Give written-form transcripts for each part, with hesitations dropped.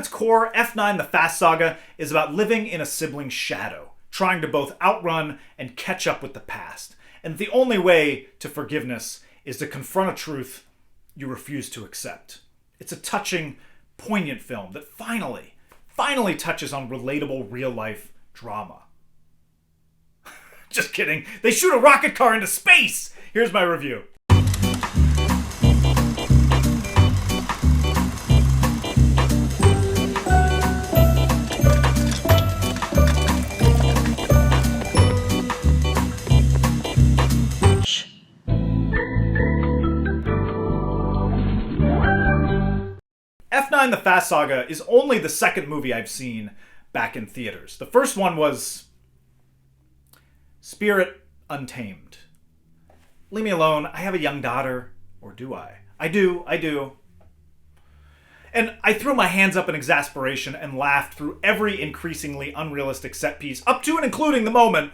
its core, F9 The Fast Saga is about living in a sibling's shadow, trying to both outrun and catch up with the past. And the only way to forgiveness is to confront a truth you refuse to accept. It's a touching, poignant film that finally touches on relatable real-life drama. Just kidding. They shoot a rocket car into space! Here's my review. F9 The Fast Saga is only the second movie I've seen back in theaters. The first one was Spirit Untamed. Leave me alone. I have a young daughter. Or do I? I do. And I threw my hands up in exasperation and laughed through every increasingly unrealistic set piece, up to and including the moment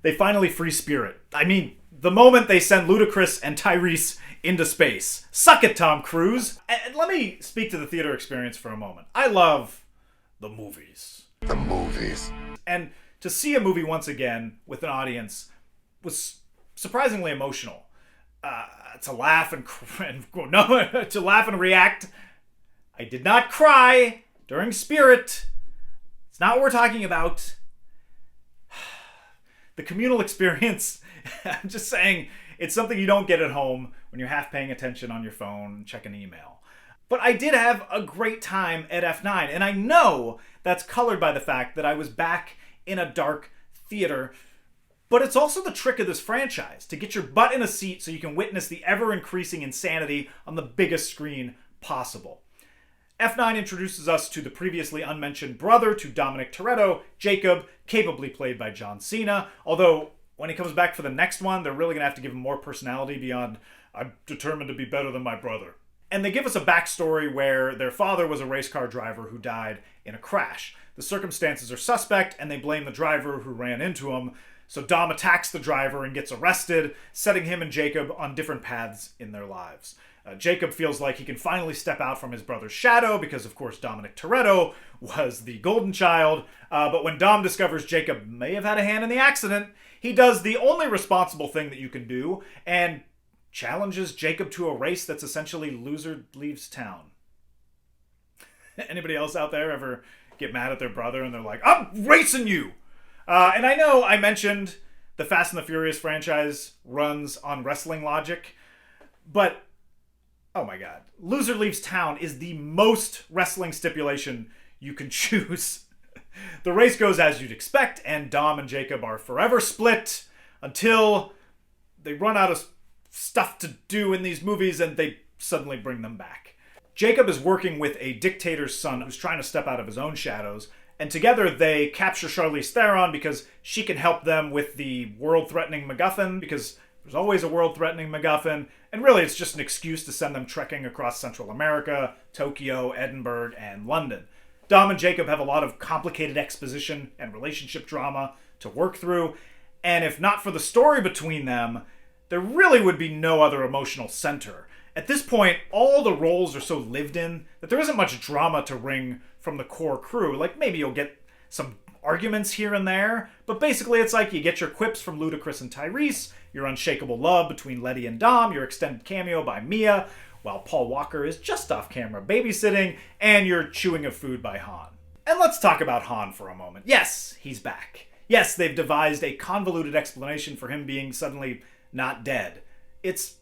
they finally free Spirit. I mean, the moment they send Ludacris and Tyrese into space. Suck it, Tom Cruise. And let me speak to the theater experience for a moment. I love the movies. The movies. And to see a movie once again with an audience was surprisingly emotional. To laugh to laugh and react. I did not cry during Spirit. It's not what we're talking about. The communal experience, I'm just saying, it's something you don't get at home when you're half paying attention on your phone and checking email. But I did have a great time at F9, and I know that's colored by the fact that I was back in a dark theater. But it's also the trick of this franchise, to get your butt in a seat so you can witness the ever-increasing insanity on the biggest screen possible. F9 introduces us to the previously unmentioned brother to Dominic Toretto, Jacob, capably played by John Cena, although when he comes back for the next one, they're really going to have to give him more personality beyond, I'm determined to be better than my brother. And they give us a backstory where their father was a race car driver who died in a crash. The circumstances are suspect, and they blame the driver who ran into him. So Dom attacks the driver and gets arrested, setting him and Jacob on different paths in their lives. Jacob feels like he can finally step out from his brother's shadow because, of course, Dominic Toretto was the golden child. But when Dom discovers Jacob may have had a hand in the accident, he does the only responsible thing that you can do and challenges Jacob to a race that's essentially loser leaves town. Anybody else out there ever get mad at their brother and they're like, I'm racing you? And I know I mentioned the Fast and the Furious franchise runs on wrestling logic, but oh my god, loser leaves town is the most wrestling stipulation you can choose. The race goes as you'd expect, and Dom and Jacob are forever split until they run out of stuff to do in these movies and they suddenly bring them back. Jacob is working with a dictator's son who's trying to step out of his own shadows, and together they capture Charlize Theron because she can help them with the world-threatening MacGuffin, because there's always a world-threatening MacGuffin, and really it's just an excuse to send them trekking across Central America, Tokyo, Edinburgh, and London. Dom and Jacob have a lot of complicated exposition and relationship drama to work through, and if not for the story between them, there really would be no other emotional center. At this point, all the roles are so lived in that there isn't much drama to wring from the core crew. Like, maybe you'll get some arguments here and there, but basically it's like you get your quips from Ludacris and Tyrese, your unshakable love between Letty and Dom, your extended cameo by Mia, while Paul Walker is just off camera babysitting, and your chewing of food by Han. And let's talk about Han for a moment. Yes, he's back. Yes, they've devised a convoluted explanation for him being suddenly not dead. It's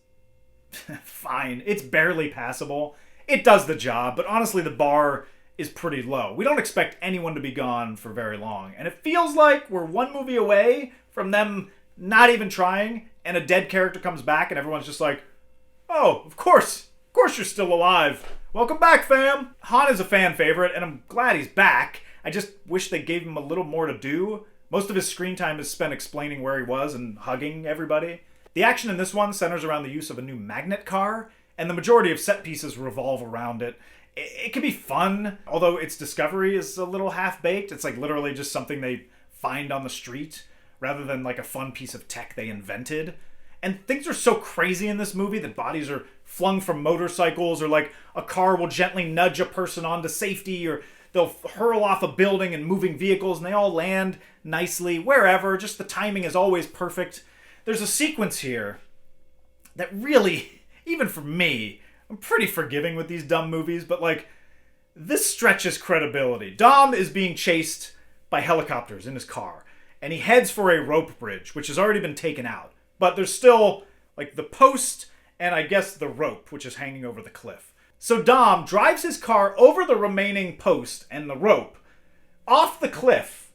fine. It's barely passable. It does the job, but honestly the bar is pretty low. We don't expect anyone to be gone for very long, and it feels like we're one movie away from them not even trying, and a dead character comes back and everyone's just like, oh, of course you're still alive. Welcome back, fam. Han is a fan favorite, and I'm glad he's back. I just wish they gave him a little more to do. Most of his screen time is spent explaining where he was and hugging everybody. The action in this one centers around the use of a new magnet car, and the majority of set pieces revolve around it. It can be fun, although its discovery is a little half-baked. It's like literally just something they find on the street, rather than like a fun piece of tech they invented. And things are so crazy in this movie that bodies are flung from motorcycles, or like a car will gently nudge a person onto safety, or they'll hurl off a building and moving vehicles, and they all land nicely wherever. Just the timing is always perfect. There's a sequence here that really, even for me, I'm pretty forgiving with these dumb movies, but like, this stretches credibility. Dom is being chased by helicopters in his car, and he heads for a rope bridge, which has already been taken out. But there's still, like, the post and I guess the rope, which is hanging over the cliff. So Dom drives his car over the remaining post and the rope, off the cliff,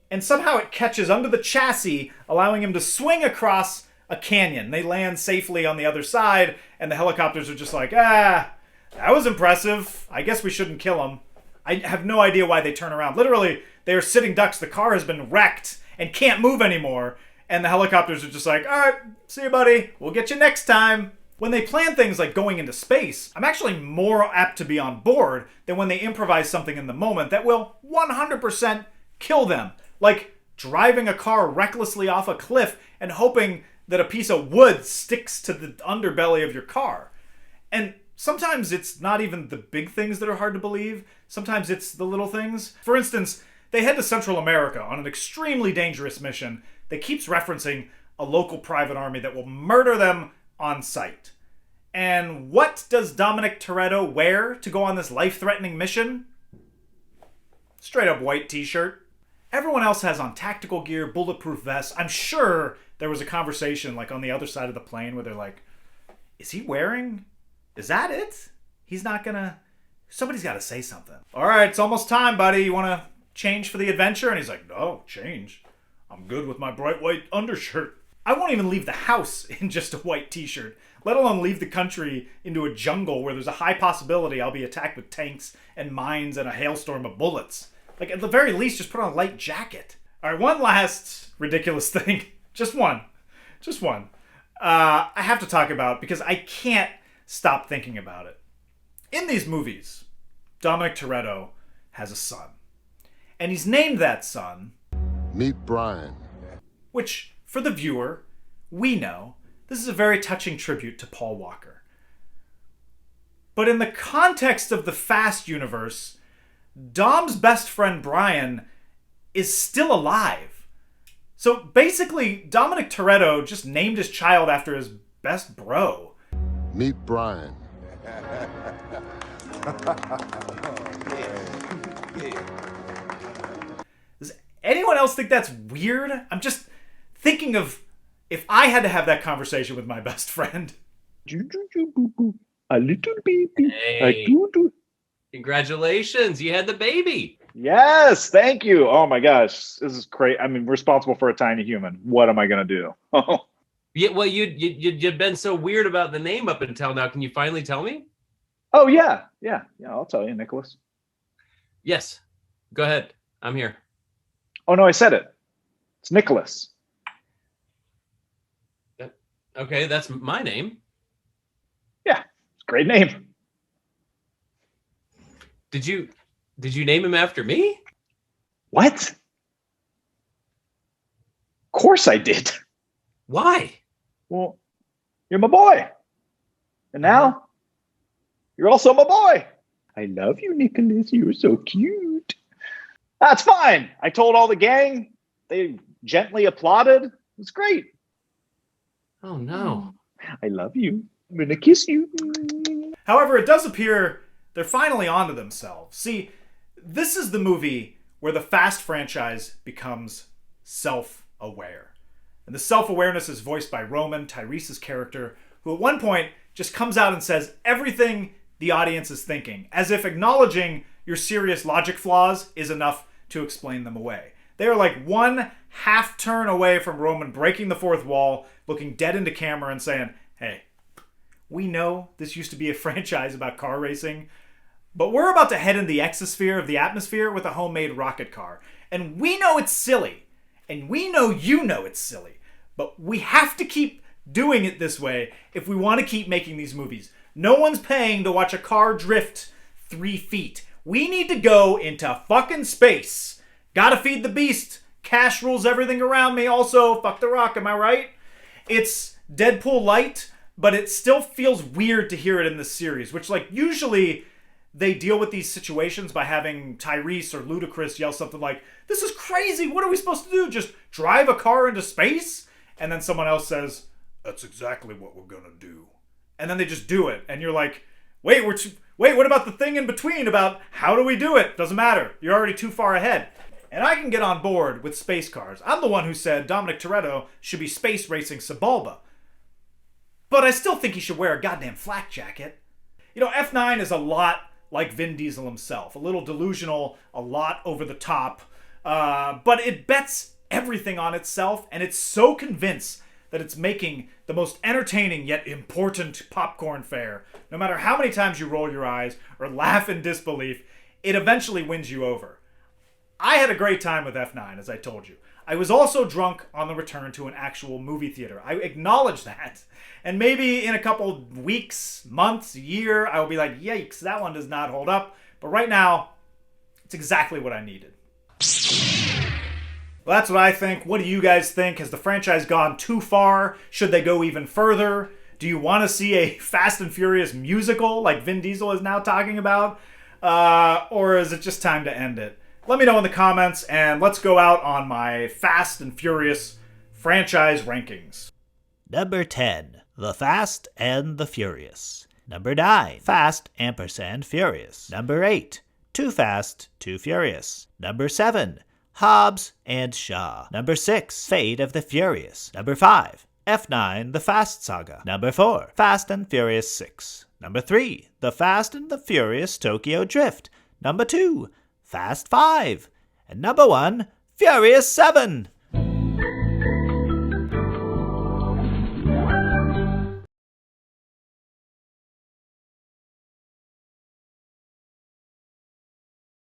and somehow it catches under the chassis, allowing him to swing across a canyon. They land safely on the other side, and the helicopters are just like, that was impressive. I guess we shouldn't kill him. I have no idea why they turn around. Literally, they are sitting ducks. The car has been wrecked and can't move anymore. And the helicopters are just like, all right, see you, buddy. We'll get you next time. When they plan things like going into space, I'm actually more apt to be on board than when they improvise something in the moment that will 100% kill them. Like driving a car recklessly off a cliff and hoping that a piece of wood sticks to the underbelly of your car. And sometimes it's not even the big things that are hard to believe. Sometimes it's the little things. For instance, they head to Central America on an extremely dangerous mission that keeps referencing a local private army that will murder them on sight. And what does Dominic Toretto wear to go on this life-threatening mission? Straight up white t-shirt. Everyone else has on tactical gear, bulletproof vests. I'm sure there was a conversation like on the other side of the plane where they're like, is he wearing... Is that it? He's not gonna... Somebody's gotta say something. All right, it's almost time, buddy. You wanna change for the adventure? And he's like, no, change. I'm good with my bright white undershirt. I won't even leave the house in just a white t-shirt, let alone leave the country into a jungle where there's a high possibility I'll be attacked with tanks and mines and a hailstorm of bullets. Like, at the very least, just put on a light jacket. All right, one last ridiculous thing. Just one. I have to talk about, because I can't stop thinking about it. In these movies, Dominic Toretto has a son. And he's named that son... Meet Brian. Which, for the viewer, we know this is a very touching tribute to Paul Walker. But in the context of the Fast universe, Dom's best friend Brian is still alive. So basically, Dominic Toretto just named his child after his best bro. Meet Brian. Does anyone else think that's weird? I'm just thinking of if I had to have that conversation with my best friend. A little baby. Hey. Congratulations, you had the baby. Yes, thank you. Oh my gosh, this is great. I mean, responsible for a tiny human. What am I gonna do? Yeah, well, you've been so weird about the name up until now. Can you finally tell me? Oh yeah. I'll tell you, Nicholas. Yes, go ahead. I'm here. Oh no, I said it. It's Nicholas. Okay, that's my name. Yeah, it's a great name. Did you name him after me? What? Of course I did. Why? Well, you're my boy. And now, you're also my boy. I love you, Nicholas. You're so cute. That's fine. I told all the gang. They gently applauded. It was great. Oh, no. I love you. I'm going to kiss you. However, it does appear they're finally onto themselves. See, this is the movie where the Fast franchise becomes self-aware. And the self-awareness is voiced by Roman, Tyrese's character, who at one point just comes out and says everything the audience is thinking, as if acknowledging your serious logic flaws is enough to explain them away. They are like one half turn away from Roman breaking the fourth wall, looking dead into camera and saying, hey, we know this used to be a franchise about car racing, but we're about to head in the exosphere of the atmosphere with a homemade rocket car. And we know it's silly. And we know you know it's silly. But we have to keep doing it this way if we want to keep making these movies. No one's paying to watch a car drift 3 feet. We need to go into fucking space. Gotta feed the beast. Cash rules everything around me. Also, fuck the rock, am I right? It's Deadpool light, but it still feels weird to hear it in this series, which, like, usually they deal with these situations by having Tyrese or Ludacris yell something like, "This is crazy, what are we supposed to do? Just drive a car into space?" And then someone else says, "That's exactly what we're gonna do." And then they just do it, and you're like, wait, what about the thing in between about how do we do it? Doesn't matter, you're already too far ahead. And I can get on board with space cars. I'm the one who said Dominic Toretto should be space racing Sebulba. But I still think he should wear a goddamn flak jacket. You know, F9 is a lot like Vin Diesel himself. A little delusional, a lot over the top. But it bets everything on itself, and it's so convinced that it's making the most entertaining yet important popcorn fare. No matter how many times you roll your eyes or laugh in disbelief, it eventually wins you over. I had a great time with F9, as I told you. I was also drunk on the return to an actual movie theater. I acknowledge that. And maybe in a couple weeks, months, year, I will be like, yikes, that one does not hold up. But right now, it's exactly what I needed. Well, that's what I think. What do you guys think? Has the franchise gone too far? Should they go even further? Do you want to see a Fast and Furious musical like Vin Diesel is now talking about? Or is it just time to end it? Let me know in the comments, and let's go out on my Fast and Furious franchise rankings. Number 10, The Fast and the Furious. Number 9, Fast & Furious. Number 8, Too Fast, Too Furious. Number 7, Hobbs and Shaw. Number 6, Fate of the Furious. Number 5, F9, The Fast Saga. Number 4, Fast and Furious 6. Number 3, The Fast and the Furious Tokyo Drift. Number 2, Fast 5. And number 1, Furious 7.